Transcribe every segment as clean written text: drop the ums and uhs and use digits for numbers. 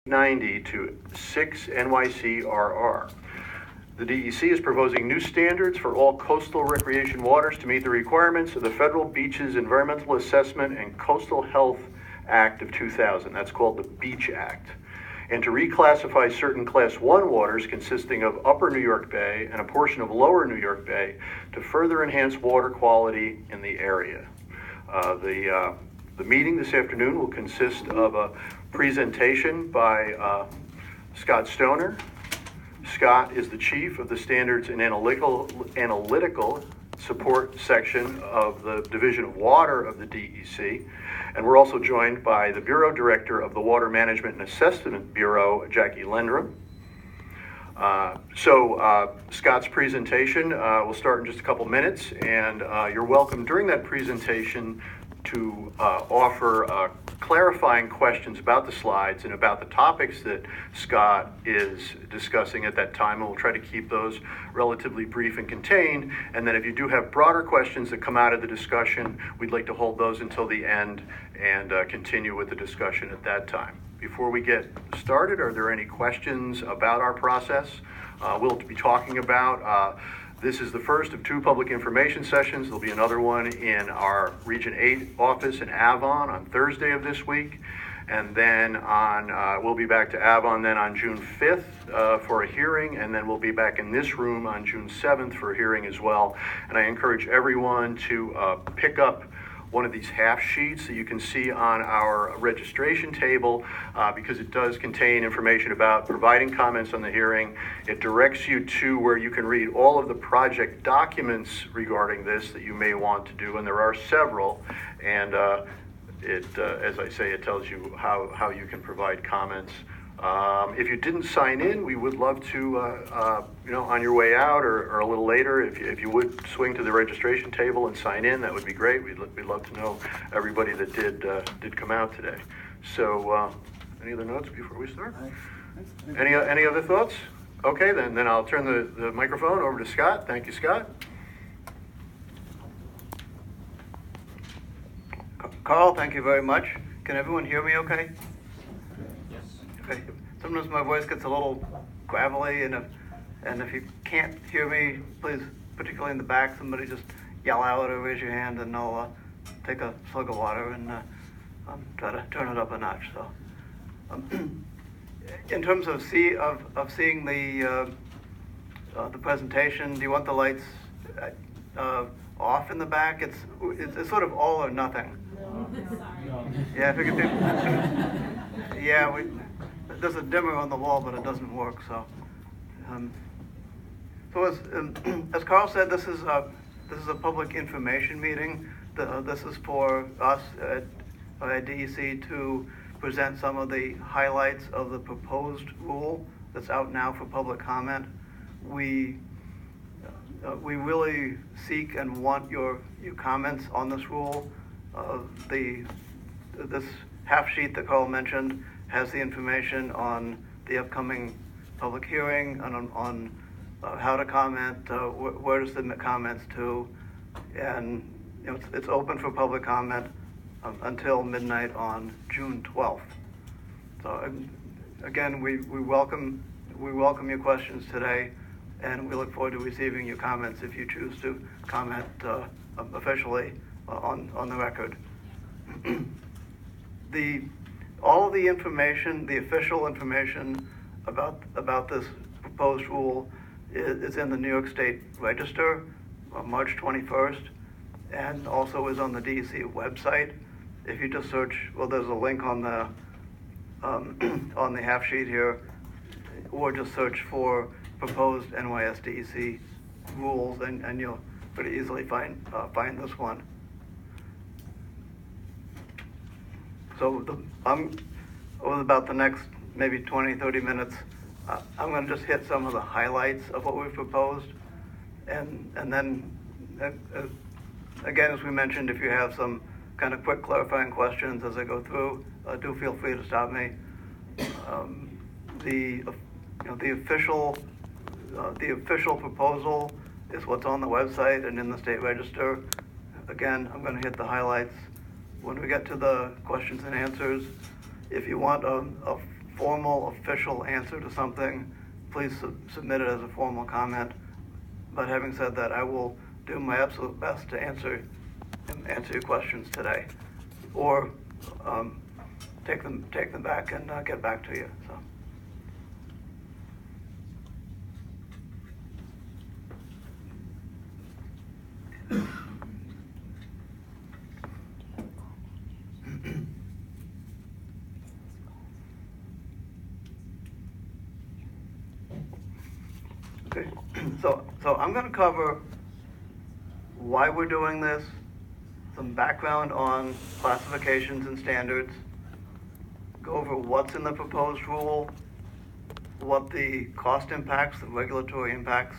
90 to 6 NYCRR. The DEC is proposing new standards for all coastal recreation waters to meet the requirements of the Federal Beaches Environmental Assessment and Coastal Health Act of 2000. That's called the Beach Act. And to reclassify certain Class 1 waters consisting of Upper New York Bay and a portion of Lower New York Bay to further enhance water quality in the area. The meeting this afternoon will consist of a presentation by Scott Stoner. Scott is the chief of the Standards and Analytical Support section of the Division of Water of the DEC. And we're also joined by the Bureau Director of the Water Management and Assessment Bureau, Jackie Lendrum. Scott's presentation will start in just a couple minutes, and you're welcome during that presentation to offer clarifying questions about the slides and about the topics that Scott is discussing at that time, and we'll try to keep those relatively brief and contained. And then if you do have broader questions that come out of the discussion, we'd like to hold those until the end and continue with the discussion at that time. Before we get started, are there any questions about our process? We'll be talking about this is the first of 2 public information sessions. There'll be another one in our Region 8 office in Avon on Thursday of this week. And then we'll be back to Avon then on June 5th for a hearing, and then we'll be back in this room on June 7th for a hearing as well. And I encourage everyone to pick up one of these half sheets that you can see on our registration table because it does contain information about providing comments on the hearing. It directs you to where you can read all of the project documents regarding this that you may want to do, and there are several. And as I say, it tells you how you can provide comments. If you didn't sign in, we would love to, on your way out or a little later, if you would swing to the registration table and sign in, that would be great. We'd love to know everybody that did come out today. So, any other notes before we start? Any other thoughts? Okay, then I'll turn the microphone over to Scott. Thank you, Scott. Carl, thank you very much. Can everyone hear me okay? Okay. Sometimes my voice gets a little gravelly, and if you can't hear me, please, particularly in the back, somebody just yell out or raise your hand, and I'll take a slug of water and try to turn it up a notch. So, in terms of seeing the presentation, do you want the lights off in the back? It's sort of all or nothing. No. Yeah, if we could do. Yeah, there's a dimmer on the wall, but it doesn't work. So, as Carl said, this is a public information meeting. This is for us at DEC to present some of the highlights of the proposed rule that's out now for public comment. We really seek and want your comments on this rule. This half sheet that Carl mentioned has the information on the upcoming public hearing and on how to comment, where to submit comments to, and it's open for public comment until midnight on June 12th. So again, we welcome your questions today, and we look forward to receiving your comments if you choose to comment officially on the record. All of the information, the official information about this proposed rule is in the New York State Register on March 21st, and also is on the DEC website. If you just search, well, there's a link on the half sheet here, or just search for proposed NYSDEC rules, and you'll pretty easily find this one. So over about the next maybe 20, 30 minutes, I'm going to just hit some of the highlights of what we've proposed. And then, again, as we mentioned, if you have some kind of quick clarifying questions as I go through, do feel free to stop me. The official proposal is what's on the website and in the state register. Again, I'm going to hit the highlights. When we get to the questions and answers, if you want a formal, official answer to something, please submit it as a formal comment. But having said that, I will do my absolute best to answer your questions today, or take them back and get back to you. So. Okay, so I'm going to cover why we're doing this, some background on classifications and standards, go over what's in the proposed rule, what the cost impacts, the regulatory impacts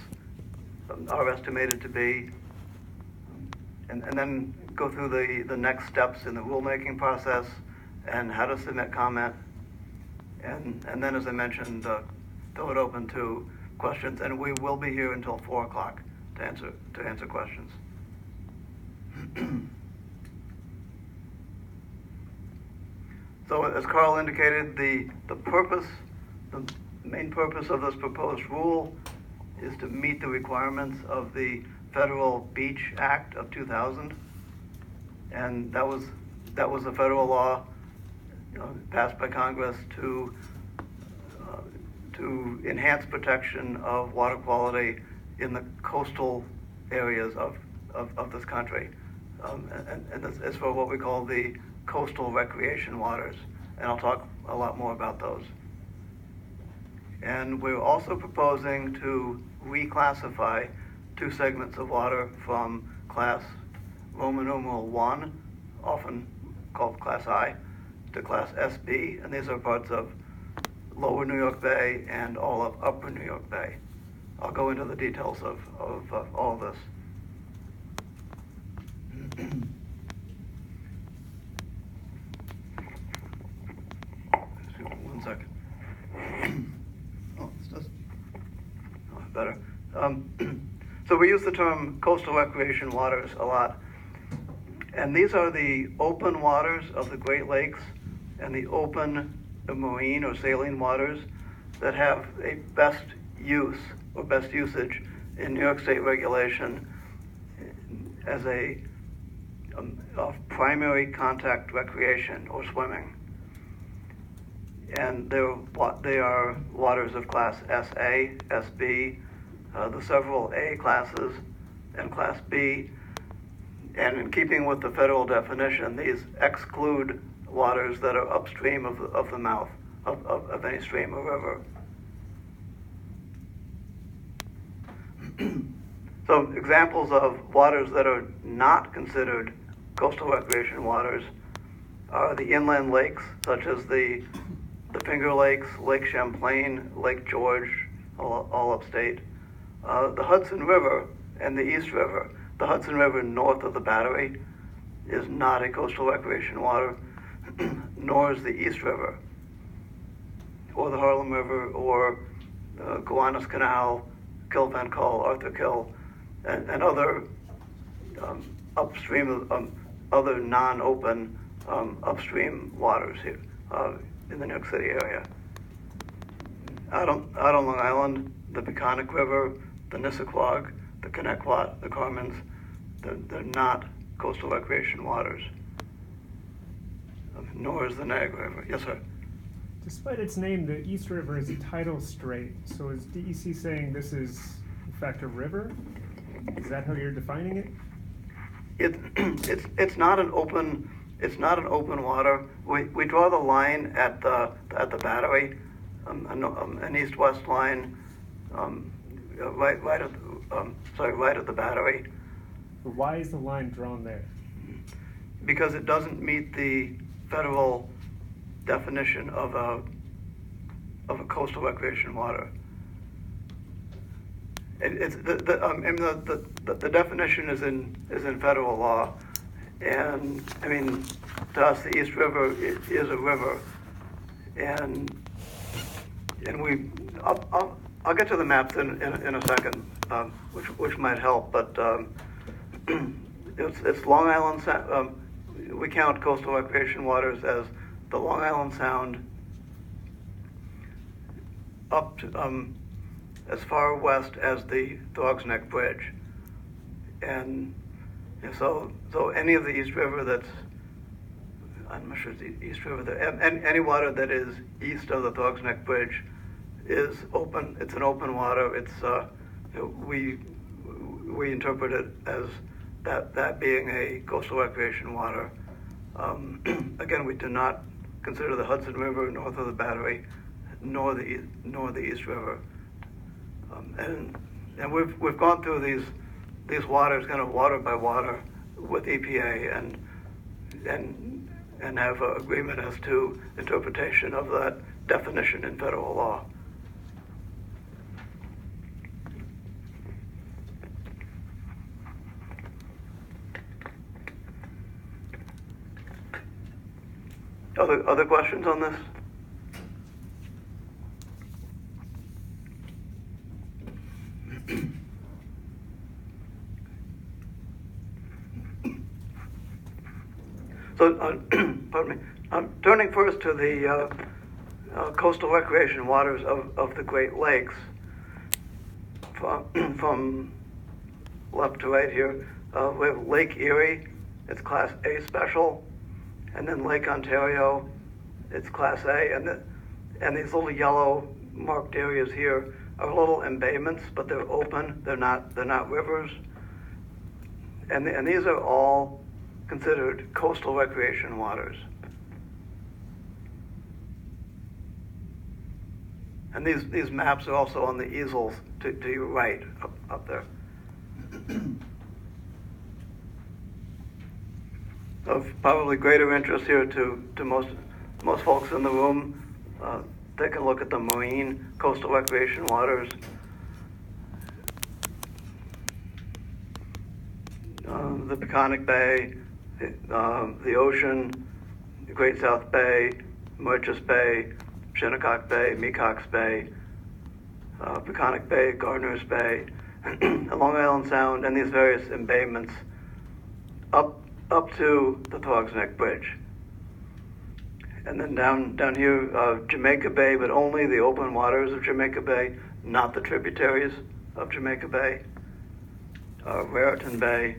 are estimated to be, and then go through the next steps in the rulemaking process and how to submit comment, and then, as I mentioned, throw it open to questions, and we will be here until 4 o'clock to answer questions. So as Carl indicated, the main purpose of this proposed rule is to meet the requirements of the Federal Beach Act of 2000, and that was a federal law passed by Congress to enhance protection of water quality in the coastal areas of this country. And it's for what we call the coastal recreation waters. And I'll talk a lot more about those. And we're also proposing to reclassify 2 segments of water from class Roman numeral 1, often called class I, to class SB. And these are parts of Lower New York Bay and all of Upper New York Bay. I'll go into the details of all of this. One second. Oh, it's just better. So we use the term coastal recreation waters a lot. And these are the open waters of the Great Lakes and the open marine or saline waters that have a best use or best usage in New York State regulation as a primary contact recreation or swimming. And they are waters of class SA, SB, the several A classes, and class B. And in keeping with the federal definition, these exclude waters that are upstream of the mouth of any stream or river. So examples of waters that are not considered coastal recreation waters are the inland lakes, such as the Finger Lakes, Lake Champlain, Lake George, all upstate, the Hudson River and the East River. The Hudson River north of the Battery is not a coastal recreation water, nor is the East River, or the Harlem River, or Gowanus Canal, Kill-Van-Kull, Arthur Kill, and other upstream, other non-open upstream waters here in the New York City area. Out on Long Island, the Peconic River, the Nissaquag, the Connecticut, the Carmens, they're not coastal recreation waters, nor is the Niagara River. Yes, sir? Despite its name, the East River is a tidal strait. So is DEC saying this is, in fact, a river? Is that how you're defining it? It's not an open water. We draw the line at the Battery, an east-west line, right at the Battery. But why is the line drawn there? Because it doesn't meet the federal definition of a coastal recreation water. It's the definition is in federal law, and I mean, to us the East River is a river, and I'll get to the maps in a second, which might help, but it's Long Island. We count coastal recreation waters as the Long Island Sound, up to, as far west as the Thorgs Neck Bridge. And so any of the East River that's, I'm not sure it's the East River, any water that is east of the Thorgs Neck Bridge is open. It's an open water. It's, we interpret it as that being a coastal recreation water. Again, we do not consider the Hudson River north of the Battery, nor the East River. And we've gone through these waters kind of water by water with EPA and have an agreement as to interpretation of that definition in federal law. Other questions on this? So, pardon me. Turning first to the coastal recreation waters of the Great Lakes, from left to right here, we have Lake Erie. It's Class A special. And then Lake Ontario, it's Class A, and these little yellow marked areas here are little embayments, but they're open. They're not rivers, and these are all considered coastal recreation waters. And these maps are also on the easels to your right up there. Of probably greater interest here to most folks in the room, take a look at the marine coastal recreation waters. The Peconic Bay, the ocean, the Great South Bay, Murchis Bay, Shinnecock Bay, Mecox Bay, Peconic Bay, Gardner's Bay, Long Island Sound, and these various embayments up to the Thorgs Neck Bridge. And then down here, Jamaica Bay, but only the open waters of Jamaica Bay, not the tributaries of Jamaica Bay. Raritan Bay.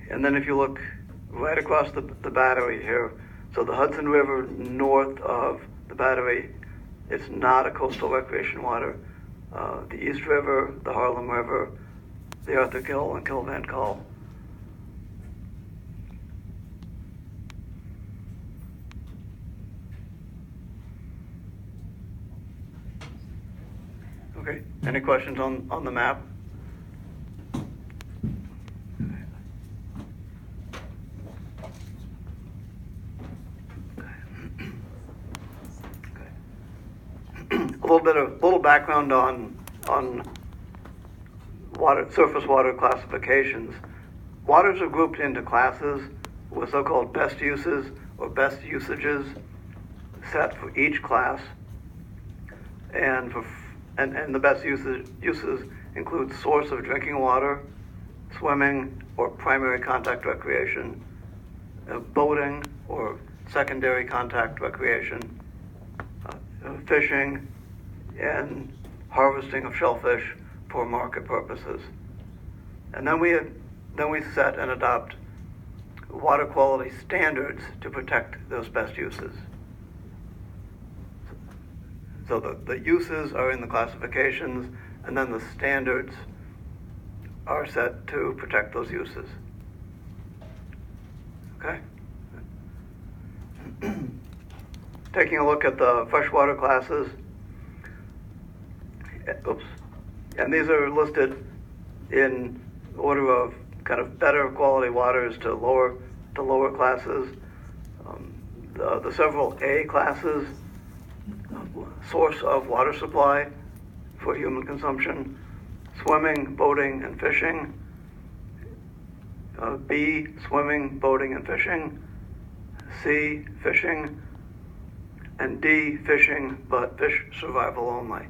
And then if you look right across the Battery here, so the Hudson River north of the Battery, it's not a coastal recreation water. The East River, the Harlem River, the Arthur Kill and Kill Van Kull. Okay, any questions on the map? A little background on surface water classifications. Waters are grouped into classes with so-called best uses or best usages set for each class, and the best uses include source of drinking water, swimming or primary contact recreation, boating or secondary contact recreation, fishing, and harvesting of shellfish for market purposes. And then we set and adopt water quality standards to protect those best uses. So the uses are in the classifications, and then the standards are set to protect those uses. Okay? Taking a look at the freshwater classes. Oops. And these are listed in order of kind of better quality waters to lower classes. The several A classes, source of water supply for human consumption, swimming, boating, and fishing. B, swimming, boating, and fishing. C, fishing. And D, fishing, but fish survival only.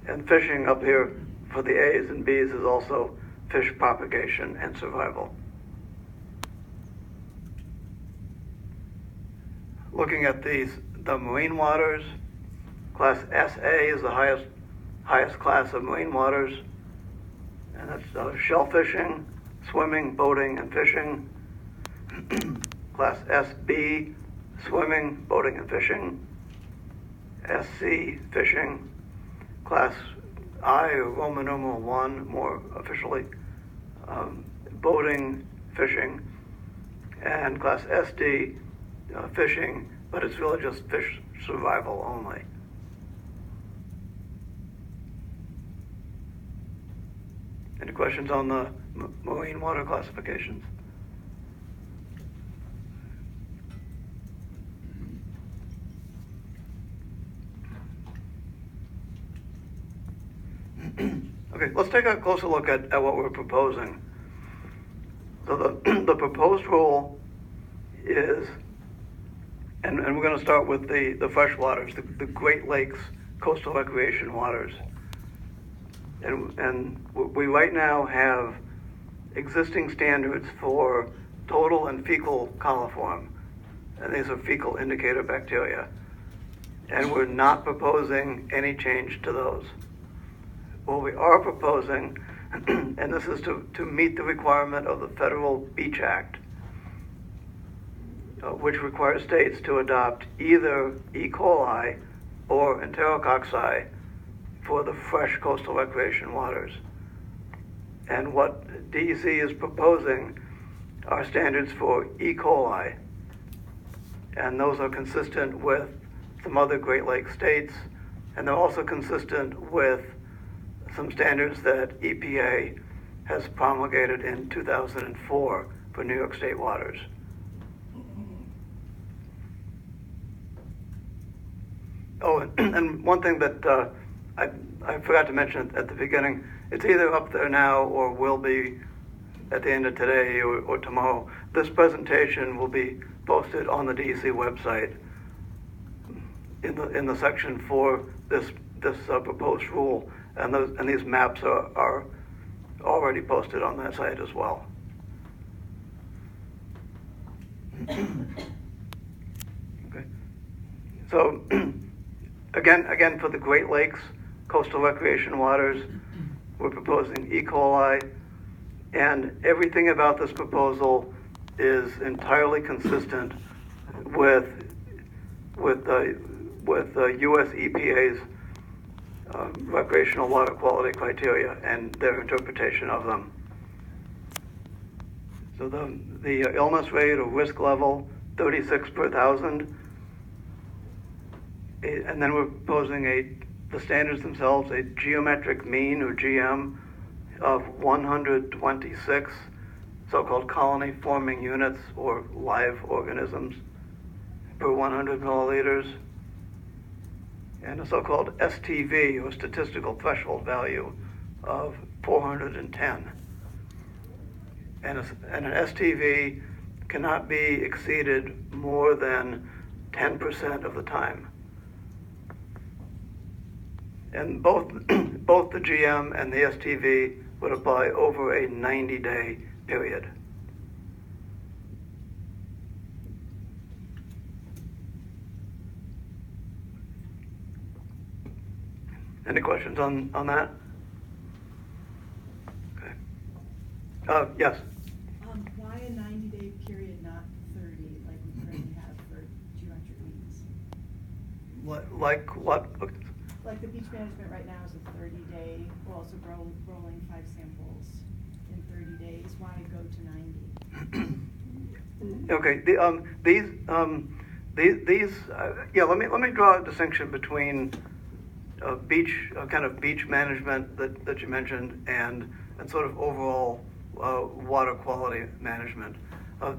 And fishing up here for the A's and B's is also fish propagation and survival. Looking at the the marine waters. Class SA is the highest class of marine waters, and that's shell fishing, swimming, boating, and fishing. Class SB, swimming, boating, and fishing. SC, fishing. Class I, or Roman numeral 1, more officially, boating, fishing. And Class SD, fishing, but it's really just fish survival only. Any questions on the marine water classifications? Okay, let's take a closer look at what we're proposing. So the proposed rule is, and we're going to start with the fresh waters, the Great Lakes coastal recreation waters. And we right now have existing standards for total and fecal coliform, and these are fecal indicator bacteria. And we're not proposing any change to those. What we are proposing, and this is to meet the requirement of the Federal Beach Act, which requires states to adopt either E. coli or enterococci for the fresh coastal recreation waters. And what DEC is proposing are standards for E. coli, and those are consistent with some other Great Lakes states, and they're also consistent with some standards that EPA has promulgated in 2004 for New York State waters. Oh, and one thing that I forgot to mention at the beginning, it's either up there now or will be at the end of today or tomorrow. This presentation will be posted on the DEC website in the section for this proposed rule, and these maps are already posted on that site as well. Okay. So again, for the Great Lakes coastal recreation waters, we're proposing E. coli, and everything about this proposal is entirely consistent with U.S. EPA's recreational water quality criteria and their interpretation of them. So the illness rate or risk level, 36 per thousand, and then we're proposing the standards themselves, a geometric mean or GM of 126 so-called colony forming units or live organisms per 100 milliliters, and a so-called STV or statistical threshold value of 410. And an STV cannot be exceeded more than 10% of the time. And both the GM and the STV would apply over a 90-day period. Any questions on that? Okay. Yes? Why a 90-day period, not 30, like we currently have for geometric means? Like what? Like the beach management right now is a 30-day, we're also rolling 5 samples in 30 days. Why go to 90? Okay. Let me draw a distinction between kind of beach management that you mentioned and sort of overall water quality management.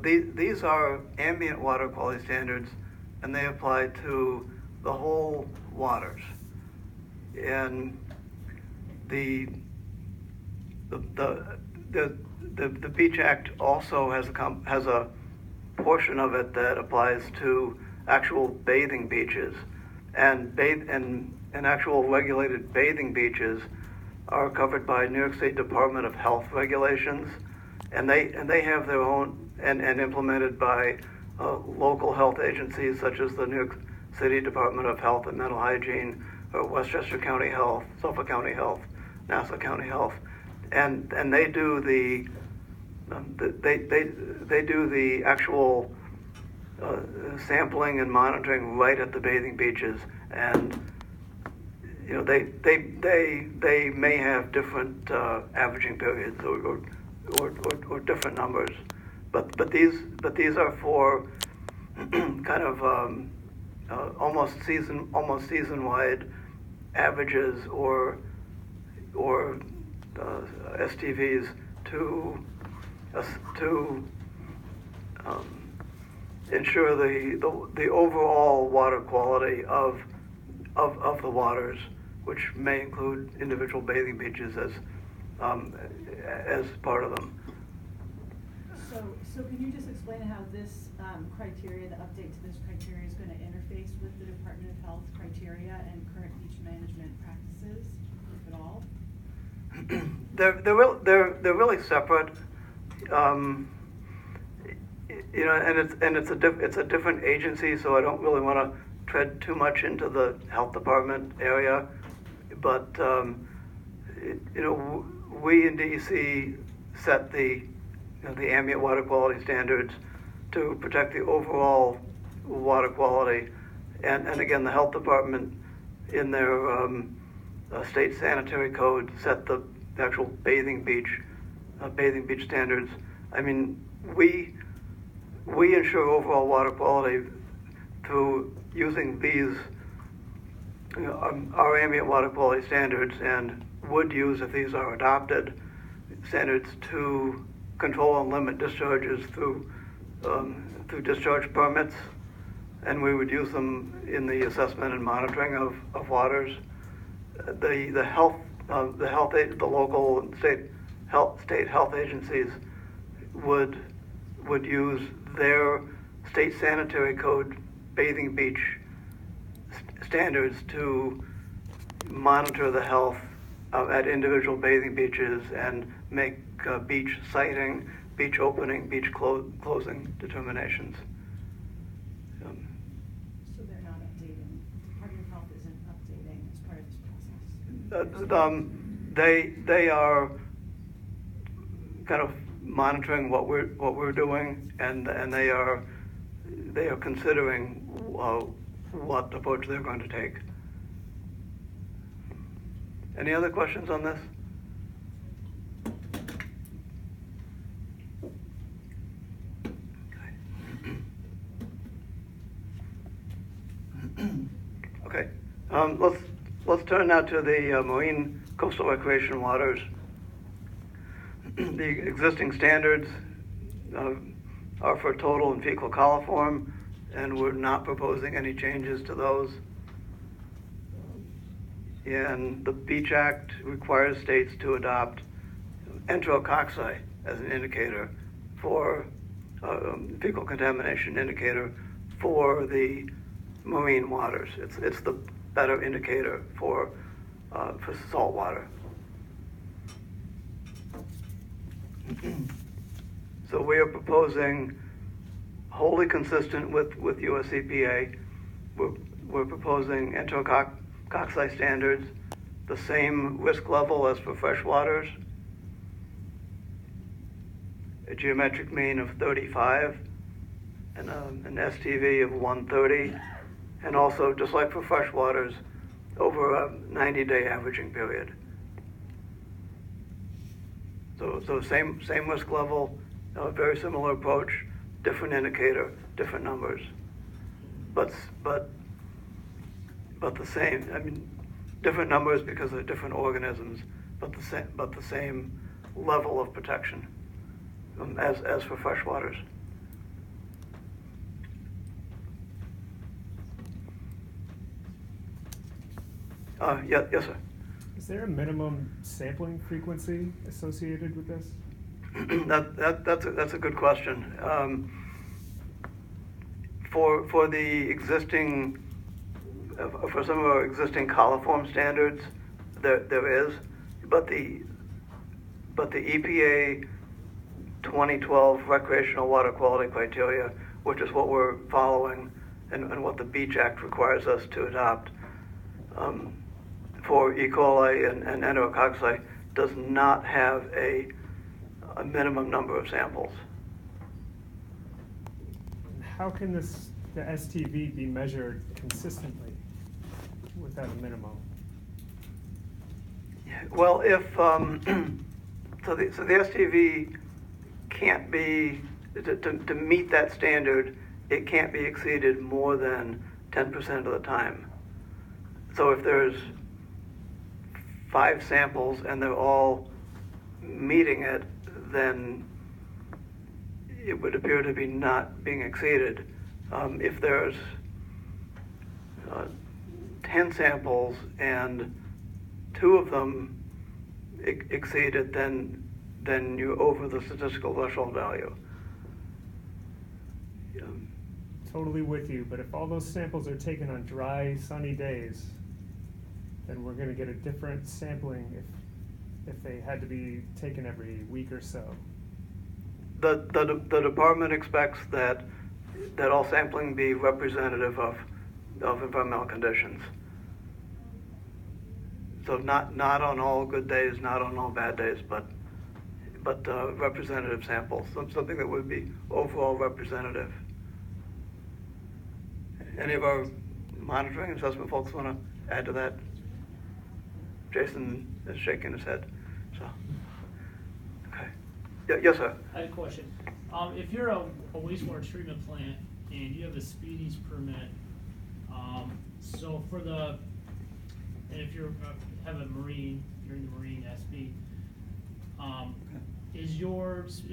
These are ambient water quality standards, and they apply to the whole waters. And the Beach Act also has a portion of it that applies to actual bathing beaches, and actual regulated bathing beaches are covered by New York State Department of Health regulations, and they have their own and implemented by local health agencies such as the New York City Department of Health and Mental Hygiene, or Westchester County Health, Suffolk County Health, Nassau County Health, and they do they do the actual sampling and monitoring right at the bathing beaches, and you know they may have different averaging periods or different numbers, but these are for kind of almost season wide averages or STVs to ensure the overall water quality of the waters, which may include individual bathing beaches as part of them. So can you just explain how this criteria, the update to this criteria, is going to interface with the Department of Health criteria and current beach management practices, if at all? They're really separate. You know, and it's a different agency, so I don't really want to tread too much into the health department area. But you know, we in DEC set the ambient water quality standards to protect the overall water quality, and again, the health department in their state sanitary code set the actual bathing beach standards. I mean, we ensure overall water quality through using these, our ambient water quality standards, and would use, if these are adopted, standards to control and limit discharges through discharge permits, and we would use them in the assessment and monitoring of waters. The local and state health agencies would use their state sanitary code bathing beach standards to monitor the health at individual bathing beaches and make beach siting, beach opening, beach closing determinations. So they're not updating, Department of Health isn't updating as part of this process? They are kind of monitoring what we're doing, and they are considering what approach they're going to take. Any other questions on this? Okay. Let's turn now to the marine coastal recreation waters. The existing standards are for total and fecal coliform, and we're not proposing any changes to those. And the Beach Act requires states to adopt enterococci as an indicator for fecal contamination indicator for the marine waters. It's the better indicator for salt water. So we are proposing, wholly consistent with US EPA, we're proposing enterococci standards, the same risk level as for freshwaters, a geometric mean of 35, and an STV of 130, and also, just like for freshwaters, over a 90-day averaging period. So same risk level, very similar approach, different indicator, different numbers, but the same. I mean, different numbers because they're different organisms, but the same level of protection as for freshwaters. Yes, sir. Is there a minimum sampling frequency associated with this? That's a good question. For the existing, for some of our existing coliform standards, there is, but the EPA 2012 recreational water quality criteria, which is what we're following, and what the Beach Act requires us to adopt for E. coli and enterococci does not have a minimum number of samples. How can the STV be measured consistently without a minimum? Well, if so the STV can't be to meet that standard, it can't be exceeded more than 10% of the time. So if there's 5 samples and they're all meeting it, then it would appear to be not being exceeded. If there's 10 samples and 2 of them exceed it, then you're over the statistical threshold value. Totally with you, but if all those samples are taken on dry, sunny days, then we're going to get a different sampling if they had to be taken every week or so. The department expects that all sampling be representative of environmental conditions. So not on all good days, not on all bad days, but representative samples, something that would be overall representative. Any of our monitoring and assessment folks want to add to that? Jason is shaking his head. So, okay. Yes, sir. I have a question. If you're a wastewater treatment plant and you have a speedies permit, so for the, and if you're have a marine, you're in the marine SB, is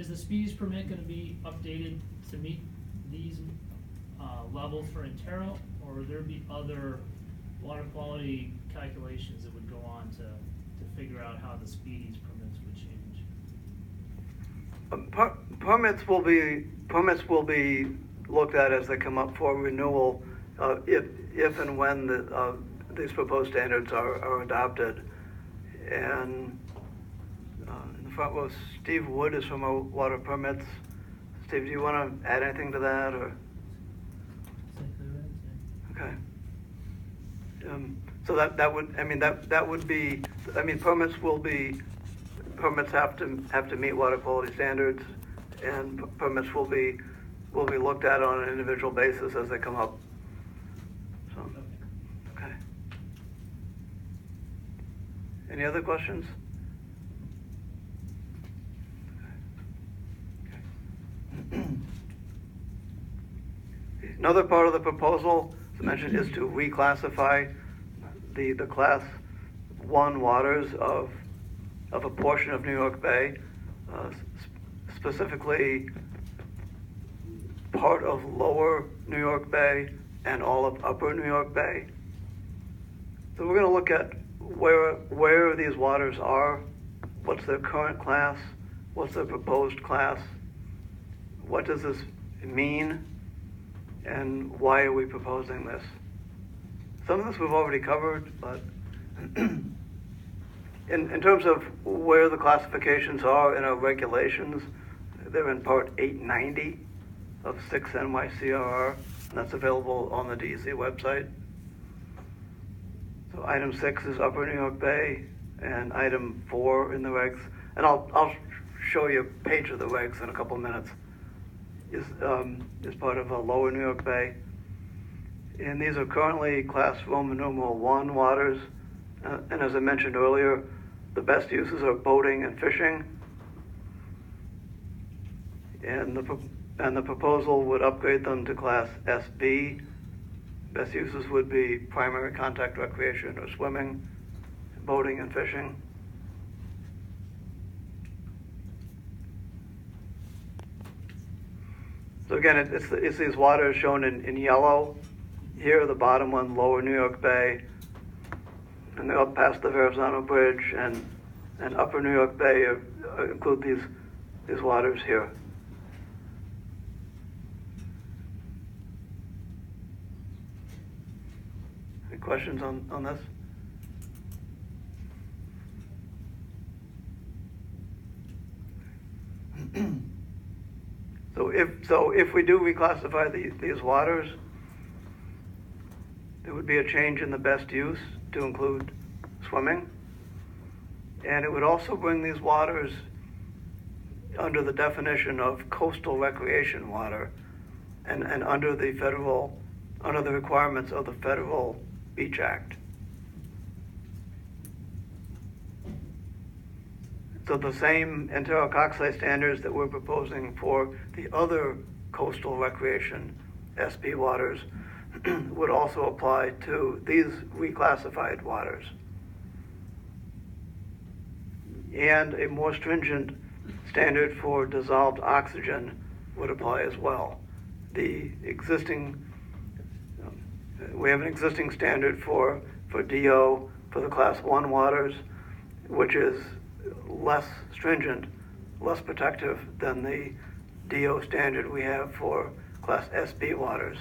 the speedies permit going to be updated to meet these levels for Intero, or would there be other water quality calculations that would go on to figure out how the speedies permits would change? Permits will be looked at as they come up for renewal, if and when these proposed standards are adopted. And in the front row, Steve Wood is from our water permits. Steve, do you want to add anything to that, or? Okay. So that would be, permits have to meet water quality standards, and permits will be looked at on an individual basis as they come up. So, okay. Any other questions? Okay. Another part of the proposal, as I mentioned, is to reclassify the class 1 waters of a portion of New York Bay, specifically part of lower New York Bay and all of upper New York Bay. So we're going to look at where these waters are, what's their current class, what's their proposed class, what does this mean, and why are we proposing this? Some of this we've already covered, but in terms of where the classifications are in our regulations, they're in Part 890 of 6 NYCRR, and that's available on the DEC website. So item 6 is Upper New York Bay, and item 4 in the regs, and I'll show you a page of the regs in a couple minutes, is part of Lower New York Bay. And these are currently class Roman numeral 1 waters, and as I mentioned earlier, the best uses are boating and fishing, and the proposal would upgrade them to class SB. Best uses would be primary contact recreation or swimming, boating and fishing. So again, it's these waters shown in yellow. Here, the bottom one, Lower New York Bay, and they're up past the Verrazano Bridge, and Upper New York Bay include these waters here. Any questions on this? So if we do reclassify these waters, there would be a change in the best use to include swimming. And it would also bring these waters under the definition of coastal recreation water and under the requirements of the Federal Beach Act. So the same enterococci standards that we're proposing for the other coastal recreation SB waters would also apply to these reclassified waters. And a more stringent standard for dissolved oxygen would apply as well. We have an existing standard for DO for the Class 1 waters, which is less stringent, less protective than the DO standard we have for Class SB waters.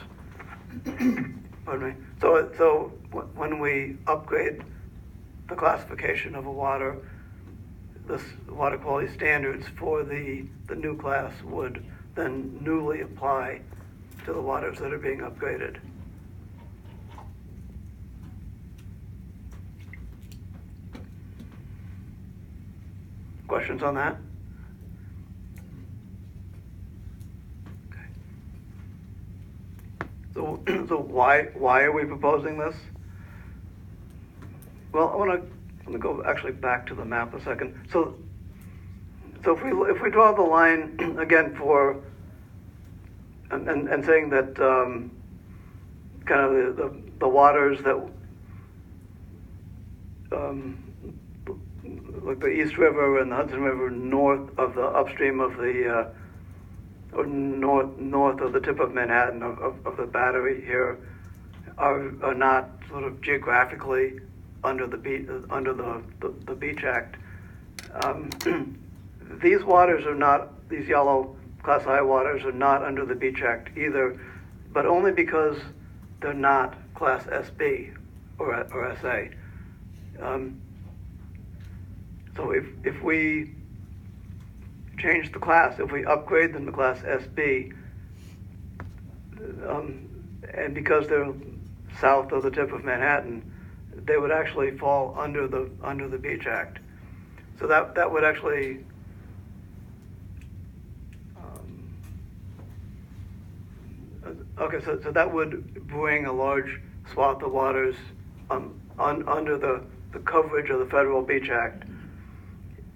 Pardon me. So when we upgrade the classification of a water, the water quality standards for the new class would then newly apply to the waters that are being upgraded. Questions on that? Okay. So why are we proposing this? Well, I want to go actually back to the map a second. So if we draw the line again for and saying that kind of the waters that like the East River and the Hudson River north of the upstream of the or north of the tip of Manhattan of the Battery here are not sort of geographically under the Beach Act. These waters are not, these yellow Class I waters are not under the Beach Act either, but only because they're not Class SB or SA. So if we change the class, if we upgrade them to Class SB, and because they're south of the tip of Manhattan, they would actually fall under the Beach Act. So that would actually so that would bring a large swath of waters under the coverage of the Federal Beach Act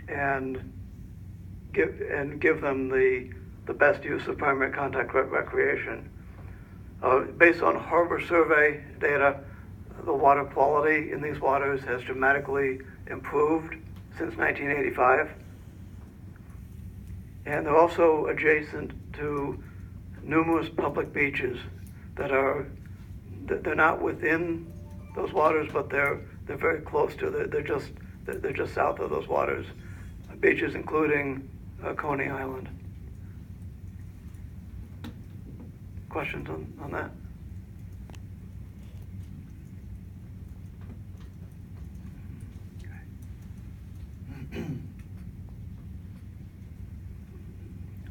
and give them the best use of primary contact recreation. Based on Harbor Survey data, the water quality in these waters has dramatically improved since 1985. And they're also adjacent to numerous public beaches they're not within those waters, but they're very close to. They're just south of those waters. Beaches including Coney Island. Questions on that?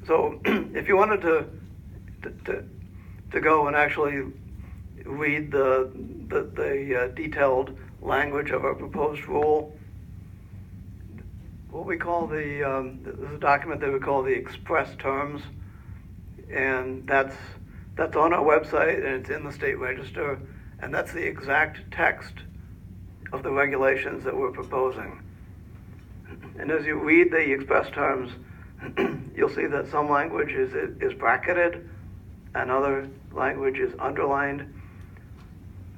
So if you wanted to go and actually read the detailed language of our proposed rule, what we call there's a document that we call the express terms, and that's on our website and it's in the state register, and that's the exact text of the regulations that we're proposing. And as you read the express terms, you'll see that some language is bracketed and other language is underlined.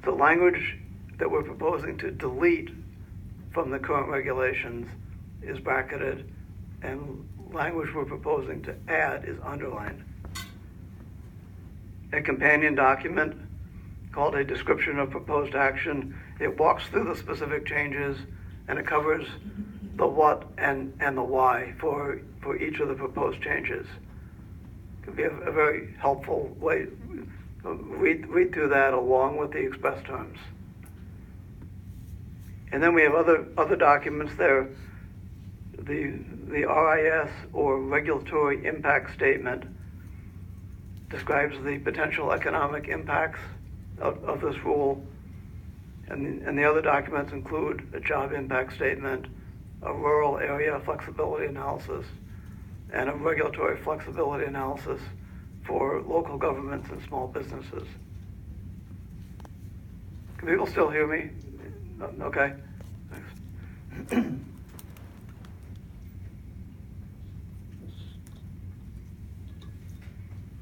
The language that we're proposing to delete from the current regulations is bracketed, and language we're proposing to add is underlined. A companion document called a description of proposed action, it walks through the specific changes and it covers the what and the why for each of the proposed changes. It can be a very helpful way. Read through that along with the express terms. And then we have other documents there. The RIS, or Regulatory Impact Statement, describes the potential economic impacts of this rule. And the other documents include a job impact statement, a rural area flexibility analysis, and a regulatory flexibility analysis for local governments and small businesses. Can people still hear me? Okay, thanks.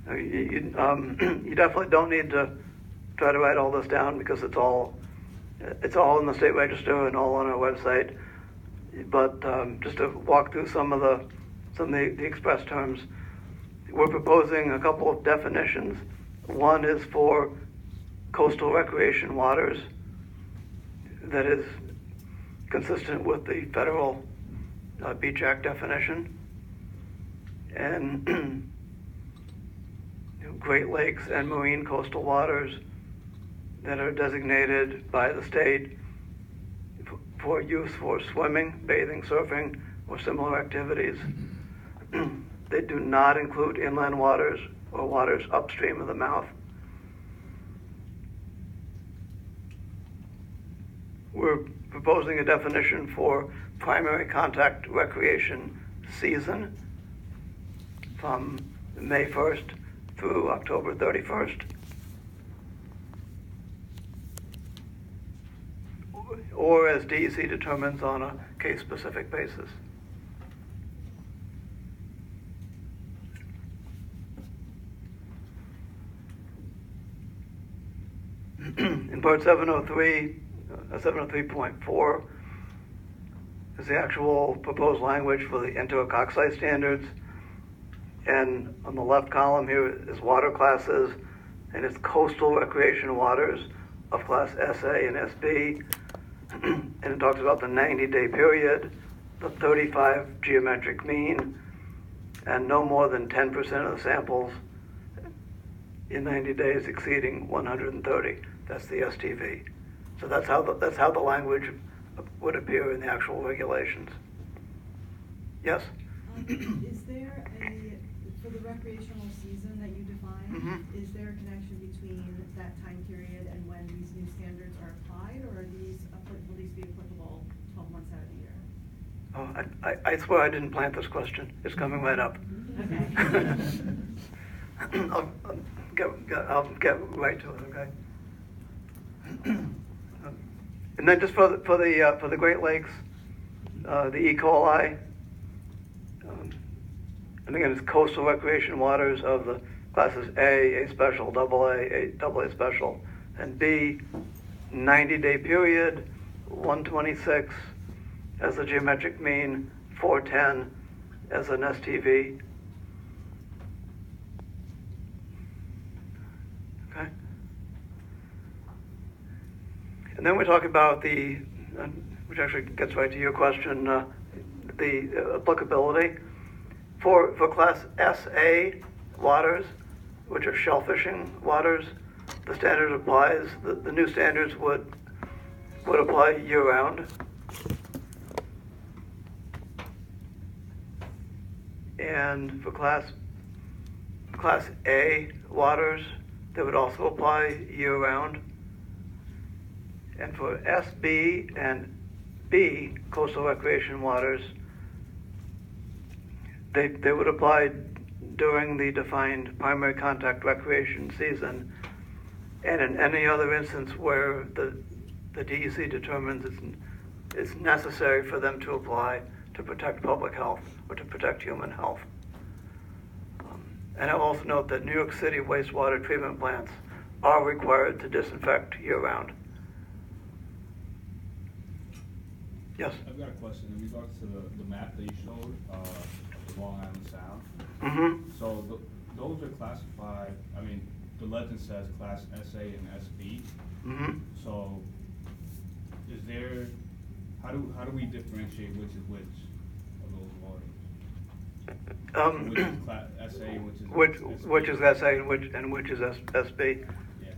You definitely don't need to try to write all this down because it's all in the state register and all on our website. But just to walk through some of the express terms, we're proposing a couple of definitions. One is for coastal recreation waters that is consistent with the federal Beach Act definition. And Great Lakes and marine coastal waters that are designated by the state for use for swimming, bathing, surfing, or similar activities. They do not include inland waters or waters upstream of the mouth. We're proposing a definition for primary contact recreation season from May 1st through October 31st. Or as DEC determines on a case-specific basis. In Part 703, 703.4 is the actual proposed language for the enterococcii standards. And on the left column here is water classes, and it's coastal recreation waters of class SA and SB. And it talks about the 90-day period, the 35 geometric mean, and no more than 10% of the samples in 90 days exceeding 130. That's the STV. So that's how the language would appear in the actual regulations. Yes? Is there for the recreational season that you define, is there a connection between that time period and when these new standards are applied, or will these be applicable 12 months out of the year? Oh, I swear I didn't plant this question. It's coming right up. Okay. I'll get right to it, okay? And then just for the Great Lakes, the E. coli, and again, it's coastal recreation waters of the classes A special, AA special, and B, 90-day period, 126 as the geometric mean, 410 as an STV. Okay. And then we talk about which actually gets right to your question, the applicability. For class SA waters, which are shellfishing waters, the standard applies, the new standards would apply year-round. And for class A waters, they would also apply year-round. And for SB and B, coastal recreation waters, they would apply during the defined primary contact recreation season, and in any other instance where the DEC determines it's necessary for them to apply to protect public health or to protect human health. And I'll also note that New York City wastewater treatment plants are required to disinfect year-round. Yes? I've got a question in regards to the map that you showed, Long Island Sound. Mm-hmm. So those are classified, I mean, the legend says class SA and SB. Mm-hmm. So is there, how do we differentiate which is which of those waters? Which is class SA and which is SB? Which is SA and which is SB? Yeah.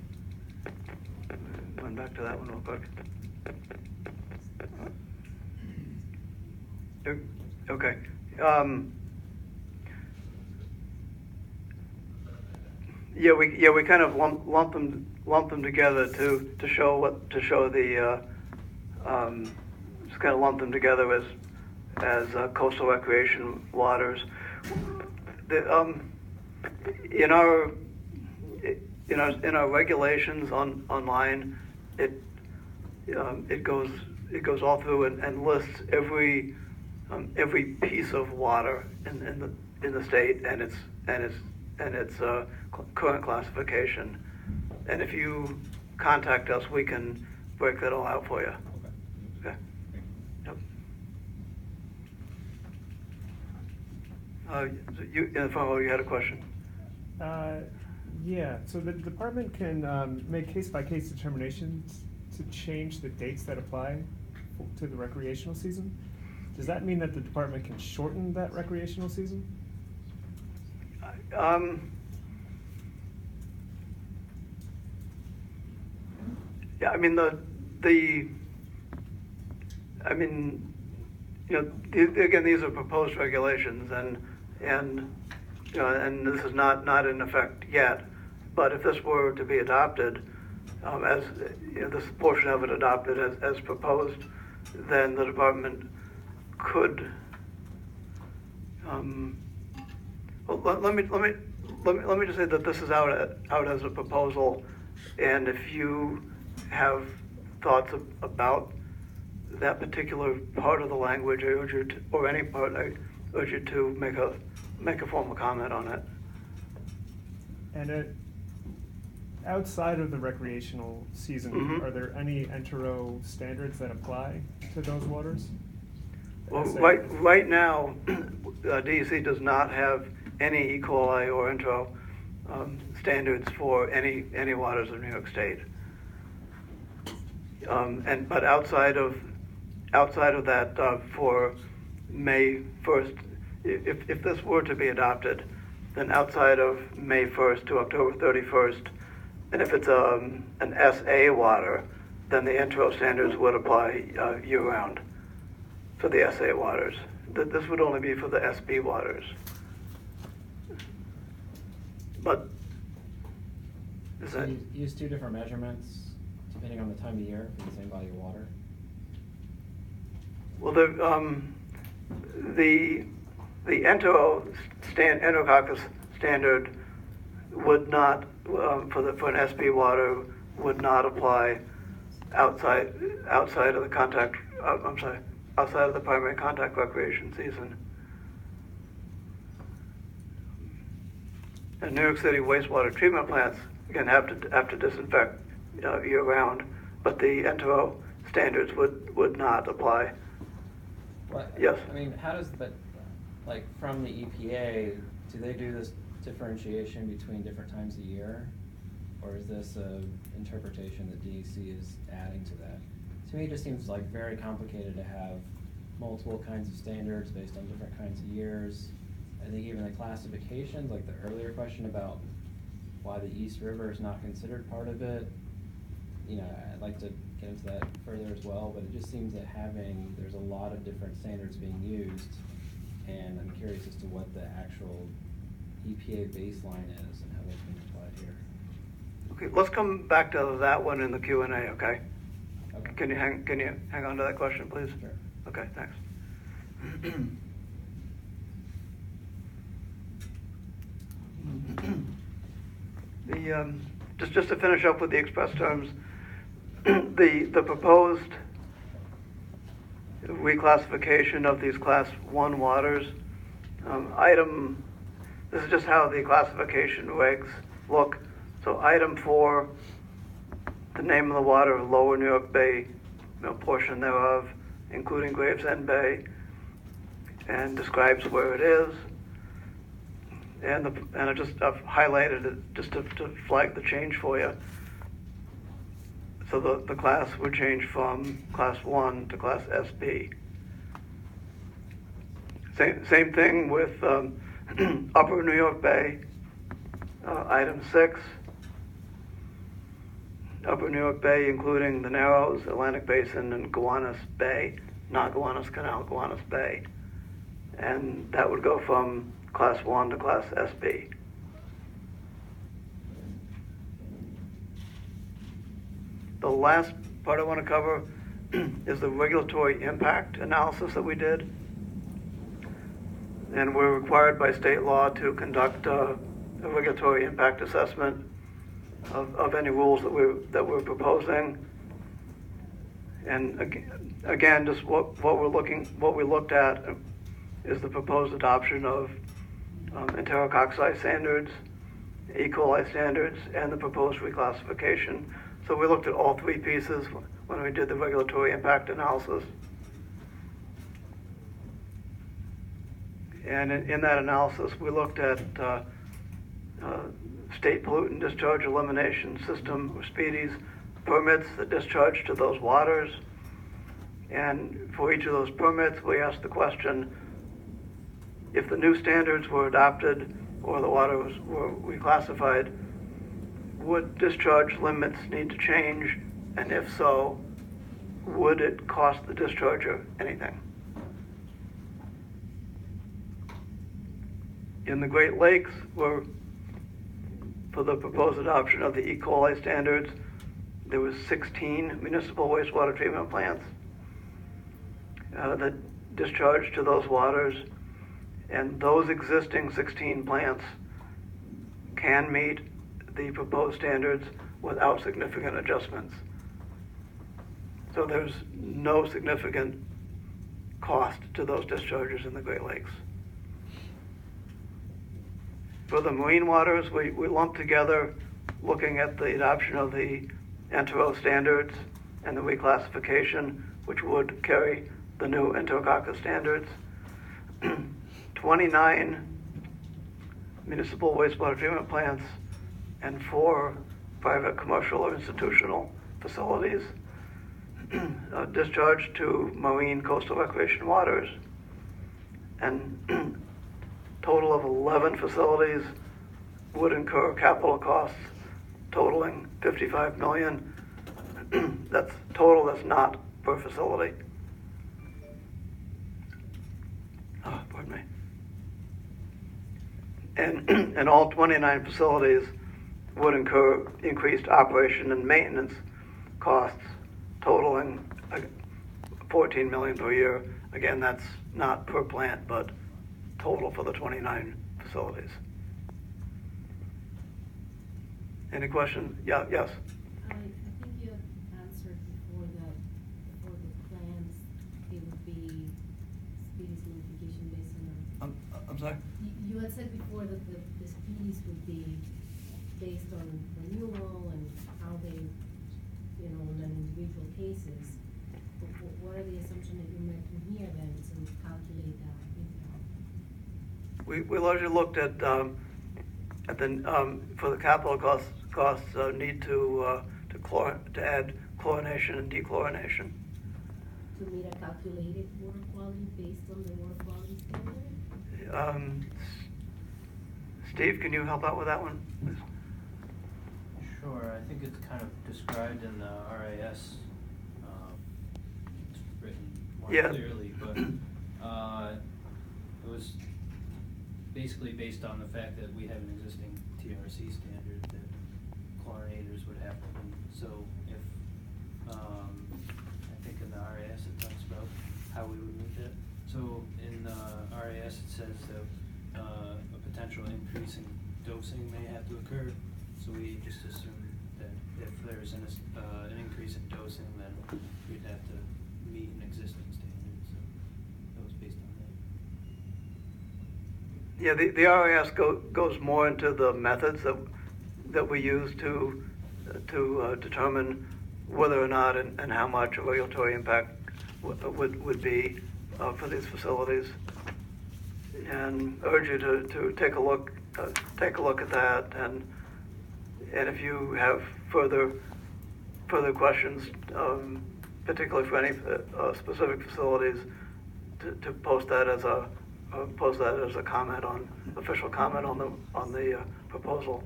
Going back to that one real quick. Okay. Yeah, we kind of lump them together to show the, just kind of lump them together as coastal recreation waters. In our regulations online, it goes all through and lists every piece of water in the state and its current classification. And if you contact us, we can break that all out for you. Okay. Yep. So you in the front row, you had a question. Yeah, so the department can make case-by-case determinations to change the dates that apply to the recreational season. Does that mean that the department can shorten that recreational season? Yeah, I mean again, these are proposed regulations, and this is not in effect yet. But if this were to be adopted, as this portion of it adopted as proposed, then the department could. Well, let me just say that this is out as a proposal, and if you have thoughts about that particular part of the language, or any part, I urge you to make a formal comment on it. And outside of the recreational season, Mhm. are there any Entero standards that apply to those waters? Well, right now, DEC does not have any E. coli or Entero standards for any waters of New York State. But outside of that, for May 1st, if this were to be adopted, then outside of May 1st to October 31st, and if it's an SA water, then the Entero standards would apply year-round for the SA waters. This would only be for the SB waters. But is So that? you use two different measurements depending on the time of year for the same body of water? Well, the Enterococcus standard would not for an SB water would not apply outside of the contact. Outside of the primary contact recreation season. And New York City wastewater treatment plants again have to disinfect year round, but the Entero standards would not apply. What, Yes. I mean, how does from the EPA, do they do this differentiation between different times of year? Or is this a interpretation that DEC is adding to that? To me, it just seems like very complicated to have multiple kinds of standards based on different kinds of years. I think even the classifications, like the earlier question about why the East River is not considered part of it, I'd like to get into that further as well, but it just seems that there's a lot of different standards being used, and I'm curious as to what the actual EPA baseline is and how that's being applied here. Okay, let's come back to that one in the Q&A. Okay. Okay. Can you hang on to that question, please? Sure. Okay, thanks. Just to finish up with the express terms, the proposed reclassification of these Class 1 waters, this is just how the classification regs look. So item 4, the name of the water of Lower New York Bay, portion thereof, including Gravesend Bay, and describes where it is. And I've highlighted it just to flag the change for you. So the class would change from Class 1 to Class SB. Same thing with Upper New York Bay, item 6. Upper New York Bay, including the Narrows, Atlantic Basin, and Gowanus Bay, not Gowanus Canal, Gowanus Bay. And that would go from Class 1 to Class SB. The last part I want to cover is the regulatory impact analysis that we did. And we're required by state law to conduct a regulatory impact assessment of any rules that we're proposing. And again, just what we looked at is the proposed adoption of enterococci standards, E. coli standards, and the proposed reclassification. So we looked at all three pieces when we did the regulatory impact analysis. And in that analysis, we looked at state pollutant discharge elimination system, or SPEDIs, permits that discharge to those waters. And for each of those permits, we asked the question, if the new standards were adopted or the waters were reclassified, would discharge limits need to change? And if so, would it cost the discharger anything? In the Great Lakes, for the proposed adoption of the E. coli standards, there was 16 municipal wastewater treatment plants that discharged to those waters, and those existing 16 plants can meet the proposed standards without significant adjustments. So there's no significant cost to those discharges in the Great Lakes. For the marine waters, we lumped together looking at the adoption of the entero standards and the reclassification, which would carry the new enterococcus standards. 29 municipal wastewater treatment plants and 4 private commercial or institutional facilities discharged to marine coastal recreation waters. And total of 11 facilities would incur capital costs totaling $55 million. That's total, that's not per facility. Oh, pardon me. And all 29 facilities would incur increased operation and maintenance costs totaling $14 million per year. Again, that's not per plant, but total for the 29 facilities. Any questions? Yeah, yes. I think you had answered before the plans, it would be SPEDIs notification based on I'm sorry? You had said before that the SPEDIs would be based on renewal and how they, in individual cases. But what are the assumptions that you made from here then to calculate that impact? We largely looked at the for the capital costs need to add chlorination and dechlorination. To meet a calculated water quality based on the water quality standard? Steve, can you help out with that one, please? Sure, I think it's kind of described in the RIS, it's written more clearly, but it was basically based on the fact that we have an existing TRC standard that chlorinators would have to meet. So if, I think in the RIS it talks about how we would meet that. So in the RIS it says that a potential increase in dosing may have to occur. So we just assume that if there's an increase in dosing, then we'd have to meet an existing standard. So that was based on that. Yeah, the RIS goes more into the methods that we use to determine whether or not and how much a regulatory impact would be for these facilities, and urge you to take a look at that, and if you have further questions, particularly for any specific facilities, to post that as a comment official comment on the proposal,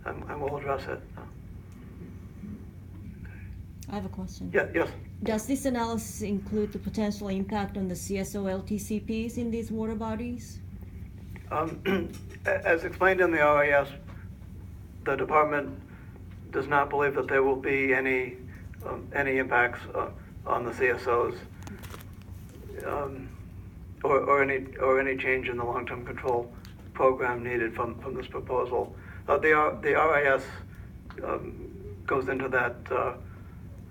and we'll address it. I have a question. Yeah, yes. Does this analysis include the potential impact on the CSO-LTCPs in these water bodies? As explained in the RIS, the department does not believe that there will be any impacts on the CSOs, or any change in the long-term control program needed from this proposal. The RIS goes into that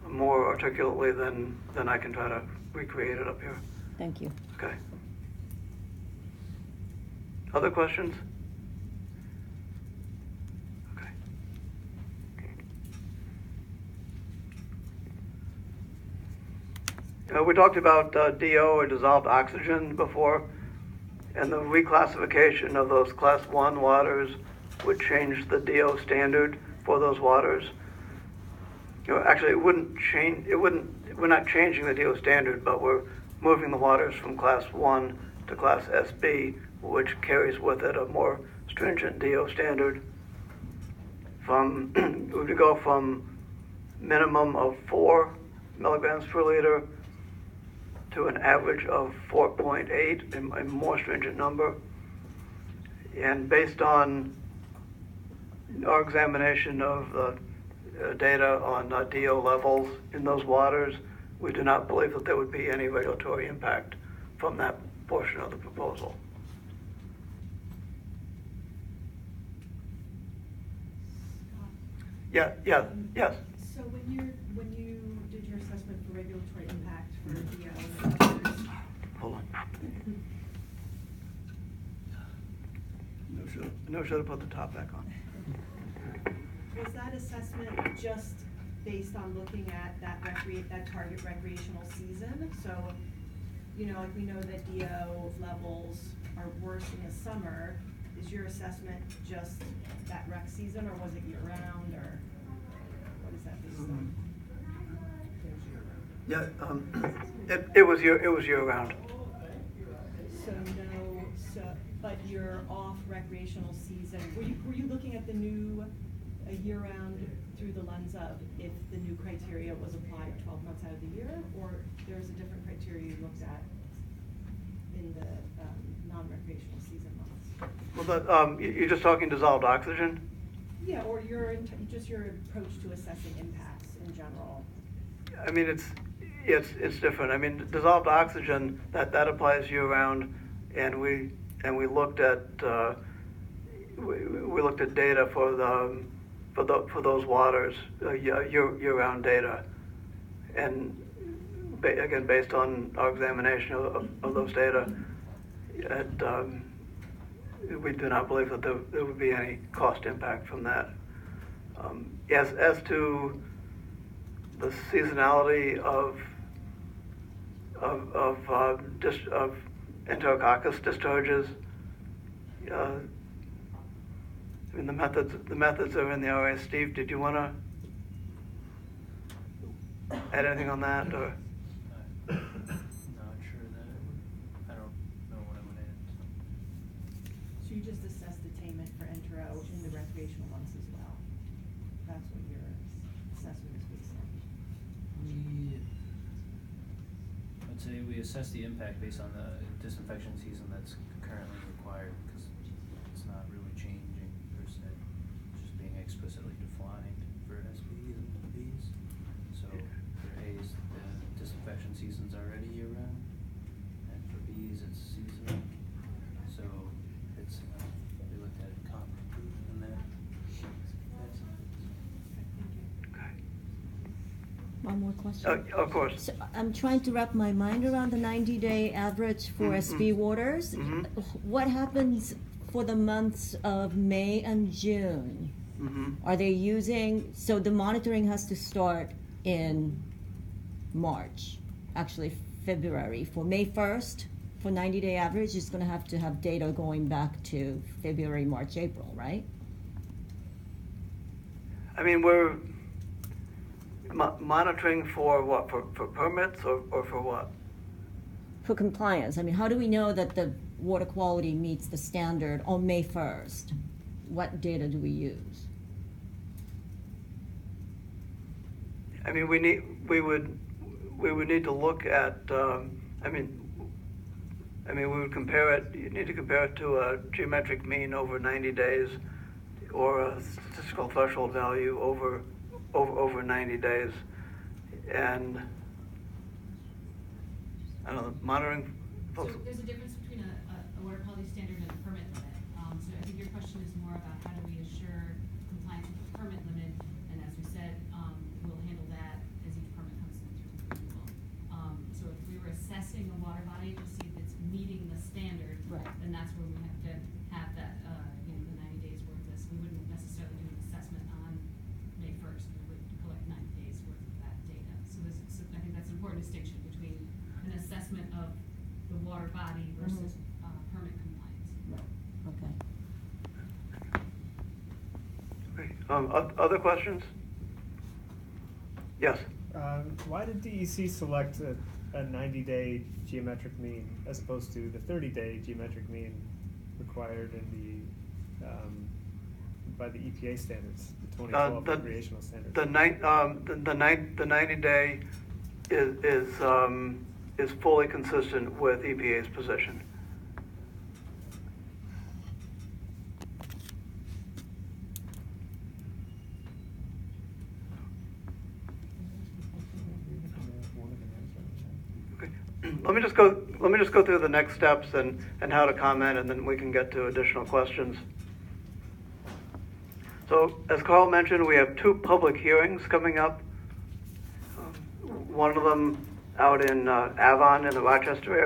more articulately than I can try to recreate it up here. Thank you. Okay. Other questions? Okay. We talked about DO, or dissolved oxygen, before, and the reclassification of those class 1 waters would change the DO standard for those waters. Actually, it wouldn't change. We're not changing the DO standard, but we're moving the waters from class 1 to class SB, which carries with it a more stringent DO standard. We would go from minimum of 4 milligrams per liter to an average of 4.8, a more stringent number. And based on our examination of the data on DO levels in those waters, we do not believe that there would be any regulatory impact from that portion of the proposal. Yes. So when you did your assessment for regulatory impact for DO, Hold on. No, should have put the top back on. was that assessment just based on looking at that target recreational season? So, like we know that DO levels are worse in the summer. Is your assessment just that rec season, or was it year round, or what is that based on? Yeah, it was year round. But your off recreational season, were you looking at the new year round through the lens of if the new criteria was applied 12 months out of the year, or there's a different criteria you looked at in the non-recreational season months? Well, you're just talking dissolved oxygen? Yeah, or just your approach to assessing impacts in general. I mean, it's different. I mean, dissolved oxygen, that applies year round, and we looked at we looked at data for those waters, year round data, and again, based on our examination of those data, we do not believe that there would be any cost impact from that. As to the seasonality of enterococcus discharges, I mean, the methods are in the RIS. Steve, did you want to add anything on that, or? Not sure that I don't know what I would add. So you just assessed attainment for entero in the recreational months as well? That's what your assessment is based on? I'd say we assess the impact based on the disinfection season that's currently required, because it's not really changing per se, it's just being explicitly defined for SBs and Bs. So for A's, the disinfection season's already year round, and for Bs, it's seasonal. So it's, we looked at comparably in that. One more question? Of course. So I'm trying to wrap my mind around the 90-day average for SB waters. Mhm. What happens for the months of May and June? Are they so the monitoring has to start in March, actually February. For May 1st, for 90-day average, it's going to have data going back to February, March, April, right? I mean, we're monitoring for what? For permits, or for what? For compliance. I mean, how do we know that the water quality meets the standard on May 1st? What data do we use? I mean, we would need to look at. We would compare it. You need to compare it to a geometric mean over 90 days, or a statistical threshold value over over 90 days. And, I don't know, monitoring So folks. there's a difference between a water quality standard and a permit limit. So I think your question is more about how do we assure compliance with the permit limit, and as we said, we'll handle that as each permit comes in through approval. So if we were assessing a water body to see if it's meeting the standard, Right. then that's where we have to have that, the 90 days worth of this. We wouldn't necessarily do an assessment on May 1st. We would collect 90 days worth of that data. So I think that's an important distinction between an assessment of the water body versus permit compliance. Okay. Okay. Other questions? Yes. Why did DEC select a 90-day geometric mean as opposed to the 30-day geometric mean required in the, by the EPA standards, the 2012 recreational standards? The 90-day is fully consistent with EPA's position. Okay. Let me just go through the next steps and how to comment, and then we can get to additional questions. So, as Carl mentioned, we have 2 public hearings coming up. One of them out in Avon in the Rochester area.